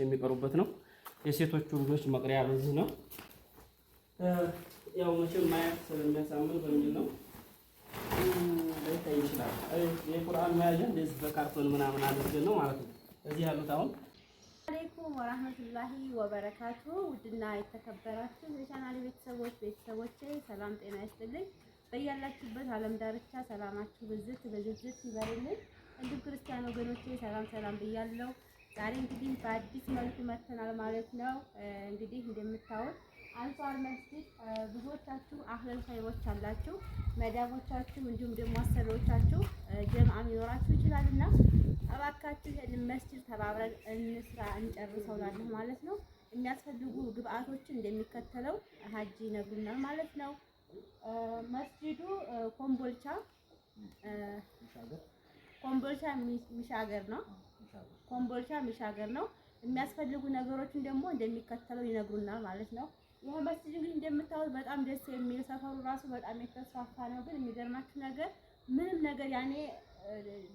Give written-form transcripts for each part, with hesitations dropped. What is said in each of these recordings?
የሚቀሩበት ነው። የሴቶቹ ልጆች መቅሪያ በዚህ ነው። ያው መቼም ማየት ስለሚያሳምር በሚል ነው ሊታይ ይችላል። የቁርአን መያዣ እንደዚህ በካርቶን ምናምን አድርገን ነው ማለት ነው። እዚህ ያሉት አሁን አለይኩም ወራህመቱላሂ ወበረካቱ። ውድና የተከበራችሁ የቻናሌ ቤተሰቦቼ ሰላም ጤና ይስጥልኝ። በያላችሁበት ዓለም ዳርቻ ሰላማችሁ ብዝት ይበልልኝ። እንዲሁም ክርስቲያን ወገኖቼ ሰላም ብያለሁ። ዛሬ እንግዲህ በአዲስ መልኩ መጥተናል ማለት ነው። እንግዲህ እንደምታዩት አንሷር መስጊድ ብዙዎቻችሁ አህለል ኸይሮች አላችሁ፣ መዳሞቻችሁ እንዲሁም ደግሞ አሰሪዎቻችሁ ጀምዓ ሊኖራችሁ ይችላልና እባካችሁ ይሄን መስጊድ ተባብረን እንስራ እንጨርሰው ላለሁ ማለት ነው። የሚያስፈልጉ ግብአቶችን እንደሚከተለው ሀጂ ይነግሩናል ማለት ነው። መስጊዱ ኮምቦልቻ ሚሻገር ነው። የሚያስፈልጉ ነገሮችን ደግሞ እንደሚከተለው ይነግሩናል ማለት ነው። ይሄ መስጊድ እንግዲህ እንደምታዩት በጣም ደስ የሚል ሰፈሩ ራሱ በጣም የተስፋፋ ነው። ግን የሚገርማችሁ ነገር ምንም ነገር ያኔ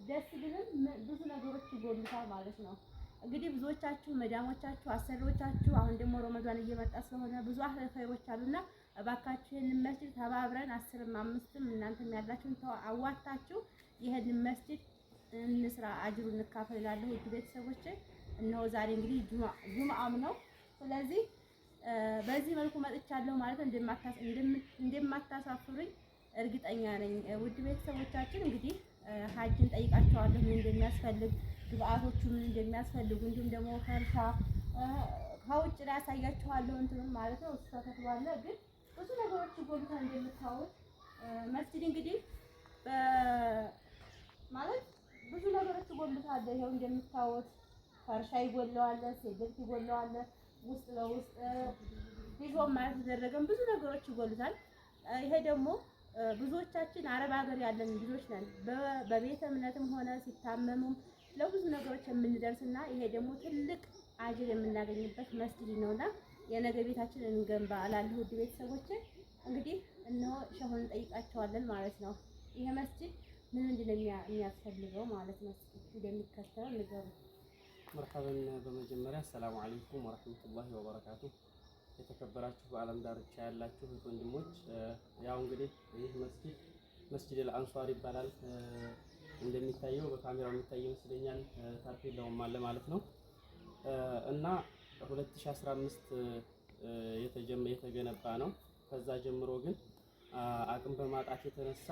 ደስ ቢልም ብዙ ነገሮች ይጎሉታል ማለት ነው። እንግዲህ ብዙዎቻችሁ መዳሞቻችሁ አሰሪዎቻችሁ አሁን ደግሞ ረመዳን እየመጣ ስለሆነ ብዙ አህለል ኸይሮች አሉና እባካችሁ ይሄንን መስጊድ ተባብረን 10ም 5ም እናንተም ያላችሁን አዋጣችሁ ይሄንን መስጊድ እንስራ፣ አጅሩ እንካፈል እላለሁ። ውድ ቤተሰቦቼ እነሆ ዛሬ እንግዲህ ጁምዓም ነው። ስለዚህ በዚህ መልኩ መጥቻለሁ ማለት ነው። እንደማታሳፍሩኝ እርግጠኛ ነኝ። ውድ ቤተሰቦቻችን እንግዲህ ሀጅን ጠይቃቸዋለሁ ምን እንደሚያስፈልግ፣ ግብአቶቹ ምን እንደሚያስፈልጉ፣ እንዲሁም ደግሞ ፈርሻ ከውጭ ላይ ያሳያችኋለሁ እንትኑን ማለት ነው። እሱ ተከትሏል። ግን ብዙ ነገሮች ይጎሉታል። እንደምታዩት መስጊድ እንግዲህ ማለት ብዙ ነገሮች ይጎሉታል። ይሄው እንደምታዩት ፈርሻ ይጎለዋል፣ ሴልፍ ይጎለዋል፣ ውስጥ ለውስጥ ዲዛይን ማለት ተደረገም ብዙ ነገሮች ይጎሉታል። ይሄ ደግሞ ብዙዎቻችን አረብ ሀገር ያለን ልጆች ነን። በቤተ እምነትም ሆነ ሲታመሙም ለብዙ ነገሮች የምንደርስና ይሄ ደግሞ ትልቅ አጅር የምናገኝበት መስጊድ ነውና የነገ ቤታችንን እንገንባ እላለሁ። ውድ ቤተሰቦቼ እንግዲህ እነሆ ሸሆን እንጠይቃቸዋለን ማለት ነው። ይሄ መስጊድ ምንድን ነው የሚያስፈልገው ማለት ነው? እንደሚከተለው ንገሩ። መርሐበን። በመጀመሪያ ሰላም አለይኩም ወራህመቱላሂ ወበረካቱ። የተከበራችሁ በዓለም ዳርቻ ያላችሁ ወንድሞች፣ ያው እንግዲህ ይህ መስጊድ አልአንሷር ይባላል። እንደሚታየው በካሜራው የሚታይ ይመስለኛል፣ ታፔላውም አለ ማለት ነው። እና 2015 የተገነባ ነው። ከዛ ጀምሮ ግን አቅም በማጣት የተነሳ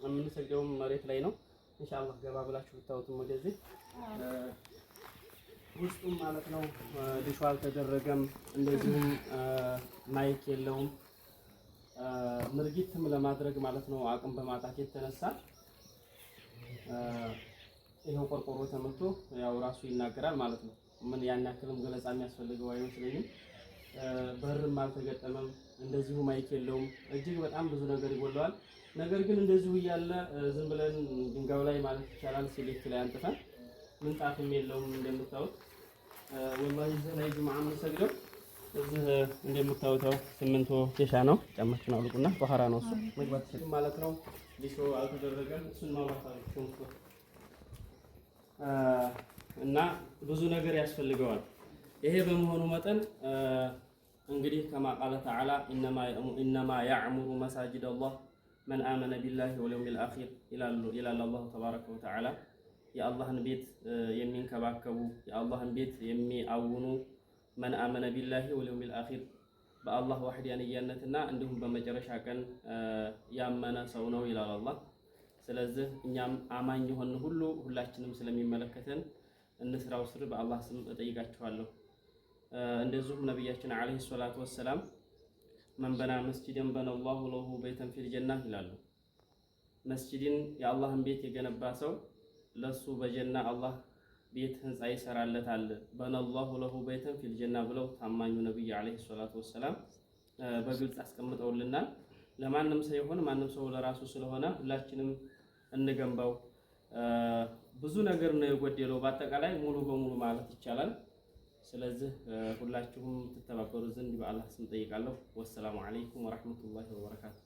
የምንሰግደውም መሬት ላይ ነው። ኢንሻአላህ ገባ ብላችሁ ብታዩትም ወደዚህ ውስጡም ማለት ነው ዲሹ አልተደረገም። እንደዚሁም ማይክ የለውም። ምርጊትም ለማድረግ ማለት ነው አቅም በማጣት የተነሳ ይሄው ቆርቆሮ ተመቶ ያው ራሱ ይናገራል ማለት ነው። ምን ያን ያክልም ገለጻ የሚያስፈልገው አይመስለኝም። በርም አልተገጠመም። እንደዚሁ ማይክ የለውም። እጅግ በጣም ብዙ ነገር ይጎለዋል። ነገር ግን እንደዚሁ እያለ ዝም ብለን ድንጋዩ ላይ ማለት ይቻላል ሴሌክት ላይ አንጥፈን ምንጣፍም የለውም። እንደምታዩት ወላሂ እዚህ ላይ ጁምዓ የምንሰግደው እዚህ እንደምታዩት ሲሚንቶ ኬሻ ነው። ጫማችን አውልቁና በኋራ ነው እሱ መግባት ይችላል ማለት ነው። ሊሾ አልተደረገም። እሱን ማውራት አልችልም እና ብዙ ነገር ያስፈልገዋል። ይሄ በመሆኑ መጠን እንግዲህ ከማ ቃለ ተዓላ ኢነማ ያዕሙሩ መሳጅድ አላህ መን አመነ ቢላሂ ወልየውሚል አኺር ይላል አላሁ ተባረከ ወተዓላ። የአላህን ቤት የሚንከባከቡ የአላህን ቤት የሚያውኑ መን አመነ ቢላሂ ወልየውሚል አኺር በአላህ ዋህዳንያነትና እንዲሁም በመጨረሻ ቀን ያመነ ሰው ነው ይላል አላህ። ስለዚህ እኛም አማኝ የሆን ሁላችንም ስለሚመለከተን እንስራው ስር በአላህ ስም እጠይቃችኋለሁ። እንደዚሁም ነቢያችን አለይሂ ሰላቱ ወሰላም መን በና መስጂደን በነላሁ ለሁ በይተን ፊል ጀና ይላሉ። መስጂድን የአላህን ቤት የገነባ ሰው ለሱ በጀና አላህ ቤት ህንጻ ይሰራለታል። በነላሁ ለሁ በይተን ፊል ጀና ብለው ታማኙ ነብይ አለይሂ ሰላቱ ወሰላም በግልጽ አስቀምጠውልናል። ለማንም ሰው ይሁን ማንም ሰው ለራሱ ስለሆነ ሁላችንም እንገንባው። ብዙ ነገር ነው የጎደለው፣ በአጠቃላይ ሙሉ በሙሉ ማለት ይቻላል። ስለዚህ ሁላችሁም ተተባበሩ ዘንድ በአላህ ስም ጠይቃለሁ። ወሰላሙ አለይኩም ወራህመቱላሂ ወበረካቱ።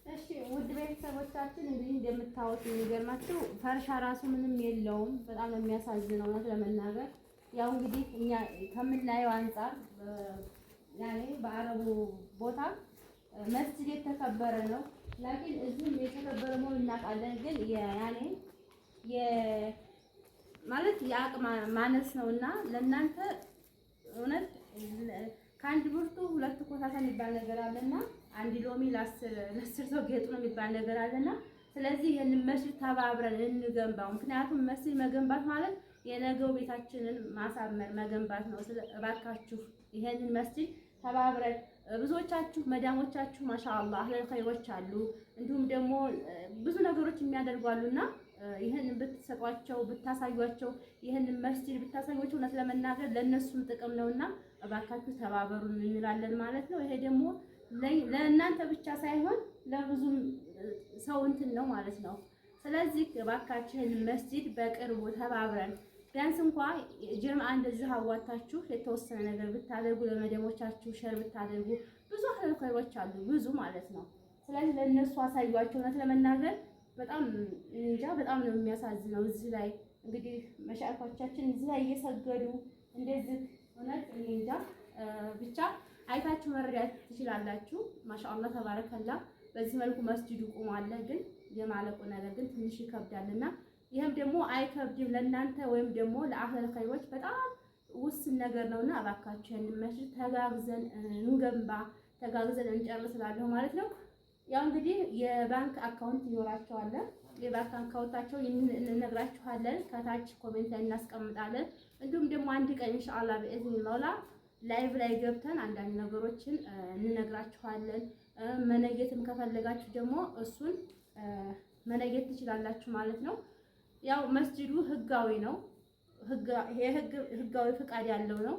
እሺ ውድ ቤተሰቦቻችን እንግዲህ እንደምታዩት የሚገርማችሁ ፈርሻ ራሱ ምንም የለውም። በጣም ነው የሚያሳዝነው እውነት ለመናገር ያው እንግዲህ እኛ ከምናየው አንፃር ያኔ በአረቡ ቦታ መስጂድ የተከበረ ነው። ላኪን እዚህም የተከበረ መሆኑን እናውቃለን። ግን ያኔ ማለት የአቅም ማነስ ነውና ለእናንተ እውነት ከአንድ ብርቱ ሁለት ኮሳሳ የሚባል ነገር አለና አንድ ሎሚ ለአስር ሰው ጌጡ ነው የሚባል ነገር አለና ስለዚህ ይህንን መስጂድ ተባብረን እንገንባው። ምክንያቱም መስጂድ መገንባት ማለት የነገው ቤታችንን ማሳመር መገንባት ነው። እባካችሁ ይሄንን መስጂድ ተባብረን ብዙዎቻችሁ መዳሞቻችሁ ማሻአላህ አህለል ኸይሮች አሉ፣ እንዲሁም ደግሞ ብዙ ነገሮች የሚያደርጉ አሉና ይሄንን ብትሰጧቸው ብታሳዩቸው ይሄንን መስጂድ ብታሳዩቸው እውነት ለመናገር ለነሱም ጥቅም ነውና እባካችሁ ተባበሩን እንላለን ማለት ነው። ይሄ ደግሞ ለእናንተ ብቻ ሳይሆን ለብዙም ሰው እንትን ነው ማለት ነው። ስለዚህ እባካችሁ ይሄንን መስጂድ በቅርቡ ተባብረን ቢያንስ እንኳን ጀምዓ እንደዚህ አዋጣችሁ የተወሰነ ነገር ብታደርጉ ለመደሞቻችሁ ሸር ብታደርጉ ብዙ አህለል ኸይሮች አሉ ብዙ ማለት ነው። ስለዚህ ለነሱ አሳዩዋቸው። እውነት ለመናገር በጣም እንጃ በጣም ነው የሚያሳዝነው። እዚህ ላይ እንግዲህ መሻይኾቻችን እዚህ ላይ እየሰገዱ እንደዚህ እውነት እንጃ ብቻ አይታችሁ መረዳት ትችላላችሁ። ማሻአላህ ተባረከላ። በዚህ መልኩ መስጂዱ ቆሟል፣ ግን የማለቁ ነገር ግን ትንሽ ይከብዳልና ይሄም ደግሞ አይከብድም ለእናንተ ወይም ደግሞ ለአህለል ኸይሮች በጣም ውስን ነገር ነውና እባካችሁ ይሄንን መስጂድ ተጋግዘን እንገንባ፣ ተጋግዘን እንጨርስላለሁ ማለት ነው። ያው እንግዲህ የባንክ አካውንት ይኖራቸዋል። የባንክ አካውንታቸው እንነግራችኋለን፣ ከታች ኮሜንት ላይ እናስቀምጣለን። እንዲሁም ደግሞ አንድ ቀን ኢንሻአላህ በእዝኒ መውላ ላይቭ ላይ ገብተን አንዳንድ ነገሮችን እንነግራችኋለን። መነየትም ከፈለጋችሁ ደግሞ እሱን መነየት ትችላላችሁ ማለት ነው። ያው መስጂዱ ህጋዊ ነው። ህጋዊ ፍቃድ ያለው ነው።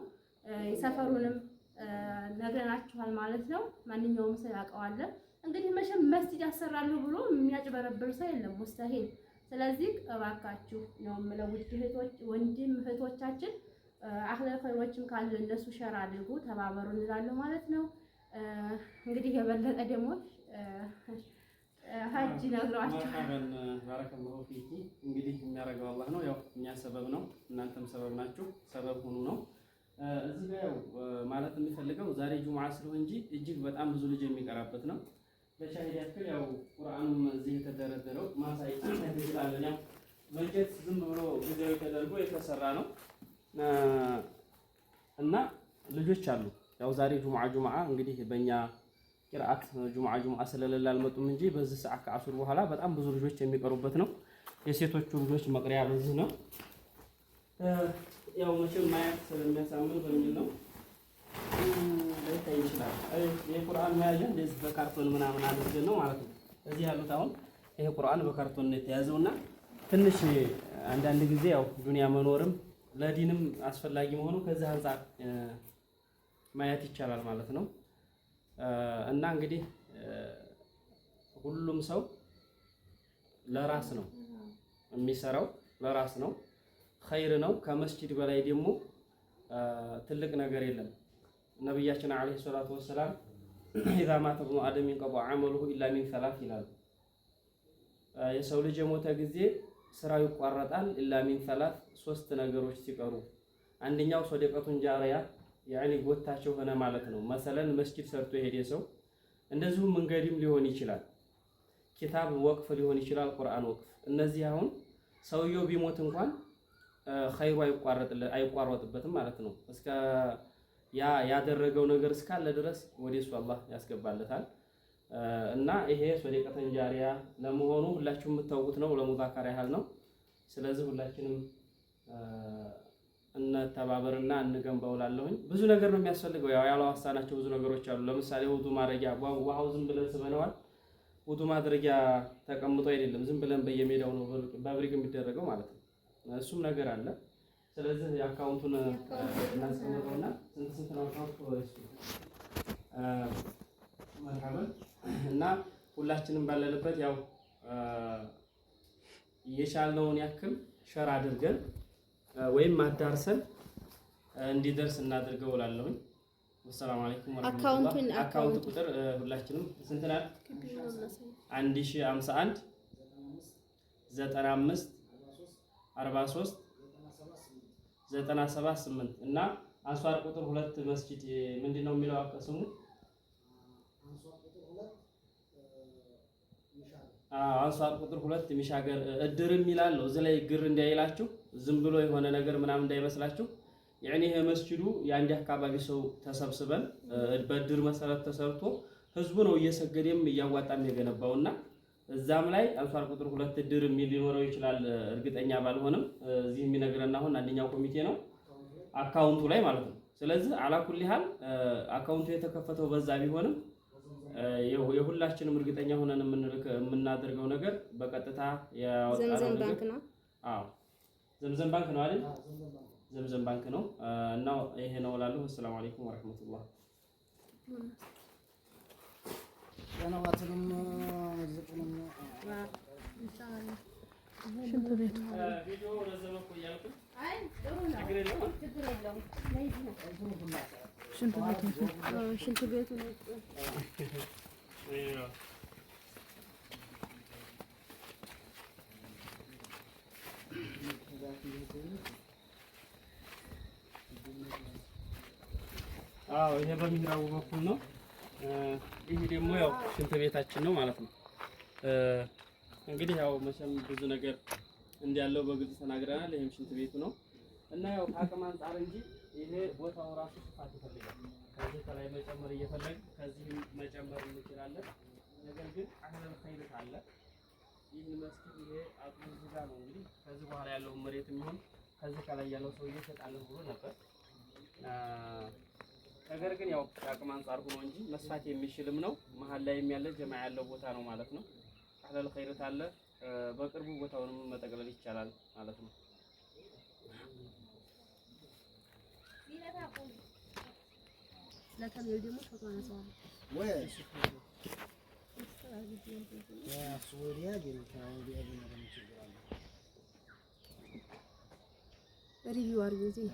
የሰፈሩንም ነግረናችኋል ማለት ነው። ማንኛውም ሰው ያውቀዋል። እንግዲህ መቼም መስጂድ ያሰራለሁ ብሎ የሚያጭበረብር ሰው የለም፣ ሙስተሂል። ስለዚህ እባካችሁ ነው የምለው ውድ እህቶች ወንድም እህቶቻችን አህለል ኸይሮችም ካሉ እነሱ ሸር አድርጉ፣ ተባበሩ እንላለሁ ማለት ነው። እንግዲህ የበለጠ ደግሞ ሀጅ ነግሯችኋል። ባረከላሁ ፊኪ። እንግዲህ የሚያደርገው አላህ ነው። ያው እኛ ሰበብ ነው፣ እናንተም ሰበብ ናችሁ። ሰበብ ሁኑ ነው። እዚህ ጋር ያው ማለት የሚፈልገው ዛሬ ጁምዓ ስለሆነ እንጂ እጅግ በጣም ብዙ ልጅ የሚቀራበት ነው። ለሻሂድ ያክል ያው ቁርአኑም እዚህ የተደረደረው ማሳየት እንችላለን። ያው በእንጨት ዝም ብሎ ጊዜያዊ ተደርጎ የተሰራ ነው እና ልጆች አሉ። ያው ዛሬ ጁምዓ እንግዲህ በእኛ ቂርአት ጁምዓ ስለሌለ አልመጡም እንጂ በዚህ ሰዓት ከአሱር በኋላ በጣም ብዙ ልጆች የሚቀሩበት ነው። የሴቶቹ ልጆች መቅሪያ በዚህ ነው። ያው መቼም ማየት ስለሚያሳምን በሚል ነው ሊታይ ይችላል። የቁርአን መያዣ እንደዚህ በካርቶን ምናምን አድርገን ነው ማለት ነው። እዚህ ያሉት አሁን ይሄ ቁርአን በካርቶን ነው የተያዘውና ትንሽ አንዳንድ ጊዜ ያው ዱንያ መኖርም ለዲንም አስፈላጊ መሆኑ ከዚህ አንፃር ማየት ይቻላል ማለት ነው። እና እንግዲህ ሁሉም ሰው ለራስ ነው የሚሰራው፣ ለራስ ነው፣ ኸይር ነው። ከመስጂድ በላይ ደግሞ ትልቅ ነገር የለም። ነብያችን አለይሂ ሰላቱ ወሰላም ኢዛ ማተ ኢብኑ አደም ይንቀጣ ዐመሉሁ ኢላ ሚን ሰላስ ይላሉ። የሰው ልጅ የሞተ ጊዜ ስራው ይቋረጣል ኢላ ሚን ሰላስ፣ ሶስት ነገሮች ሲቀሩ፣ አንደኛው ሰደቀቱን ጃሪያ ያኒ ጎታቸው ሆነ ማለት ነው። መሰለን መስጂድ ሰርቶ የሄደ ሰው እንደዚሁም መንገድም ሊሆን ይችላል፣ ኪታብ ወቅፍ ሊሆን ይችላል፣ ቁርአን ወቅፍ። እነዚህ አሁን ሰውየው ቢሞት እንኳን ኸይሩ አይቋረጥበትም ማለት ነው። እስከ ያደረገው ነገር እስካለ ድረስ ወደሱ አላህ ያስገባለታል። እና ይሄ ሰደቀተን ጃሪያ ለመሆኑ ሁላችሁም የምታውቁት ነው። ለሙዛከራ ያህል ነው። ስለዚህ ሁላችንም እንተባበርና እንገንባው እላለሁኝ። ብዙ ነገር ነው የሚያስፈልገው። ያው ያላዋሳናቸው ብዙ ነገሮች አሉ። ለምሳሌ ውዱ ማድረጊያ ውሃው ዝም ብለን ስበነዋል። ውዱ ማድረጊያ ተቀምጦ አይደለም፣ ዝም ብለን በየሜዳው ነው በብሪክ የሚደረገው ማለት ነው። እሱም ነገር አለ። ስለዚህ የአካውንቱን እናስቀምጠውና ስንት ነው አካውንቱ መርሐበን። እና ሁላችንም ባለንበት ያው የቻልነውን ያክል ሸር አድርገን ወይም ማዳርሰን እንዲደርስ እናድርገው እላለሁኝ። ወሰላሙ አለይኩም ወራህመቱላህ። አካውንት ቁጥር ሁላችንም ስንት ናት? 1051 95 43 978 እና አንሷር ቁጥር 2 መስጂድ ምንድነው የሚለው ስሙ? አንሷር ቁጥር 2 ሚሻገር እድርም ይላል ነው። እዚህ ላይ ግር እንዳይላችሁ ዝም ብሎ የሆነ ነገር ምናምን እንዳይመስላችሁ። ያኔ ይሄ መስጂዱ የአንድ አካባቢ ሰው ተሰብስበን በእድር መሰረት ተሰርቶ ህዝቡ ነው እየሰገደም እያዋጣም የገነባውና እዛም ላይ አንሷር ቁጥር 2 እድር የሚል ሊኖረው ይችላል። እርግጠኛ ባልሆንም እዚህ የሚነግረን አሁን አንደኛው ኮሚቴ ነው አካውንቱ ላይ ማለት ነው። ስለዚህ አላኩል ይሃል አካውንቱ የተከፈተው በዛ ቢሆንም የሁላችንም እርግጠኛ ሆነን የምናደርገው ነገር በቀጥታ ያወጣነው ዘምዘም ባንክ ነው። አዎ ዘምዘም ባንክ ነው አይደል? ዘምዘም ባንክ ነው እና ይሄ ነው እላለሁ። ሰላም አለይኩም ወራህመቱላህ። ሽንት ቤቱ ቪዲዮ ረዘመ እኮ እያልኩ አይ ጥሩ ነው፣ ችግር የለውም። ሽንት ቤቱ ነው። አዎ ይሄ በሚህራቡ በኩል ነው። ይሄ ደግሞ ያው ሽንት ቤታችን ነው ማለት ነው። እንግዲህ ያው መቼም ብዙ ነገር እንዲያለው በግልጽ ተናግረናል። ይሄም ሽንት ቤቱ ነው እና ያው ከአቅም አንፃር እንጂ ይሄ ቦታው ራሱ ስፋት ይፈልጋል። ከዚህ ከላይ መጨመር እየፈለግ ከዚህም መጨመር እንችላለን። ነገር ግን አህለል ኸይር ካለ ይህ መስጊድ ይሄ አጥሩ ዝጋ ነው። እንግዲህ ከዚህ በኋላ ያለው መሬት የሚሆን ከዚህ ከላይ ያለው ሰውዬ ይሰጣል ብሎ ነበር። ነገር ግን ያው ከአቅም አንፃር ሆኖ እንጂ መስፋት የሚችልም ነው። መሀል ላይ ያለ ጀማ ያለው ቦታ ነው ማለት ነው። አህለል ኸይር ካለ በቅርቡ ቦታውንም መጠቅለል ይቻላል ማለት ነው። ሪቪው አድርጉ እዚህ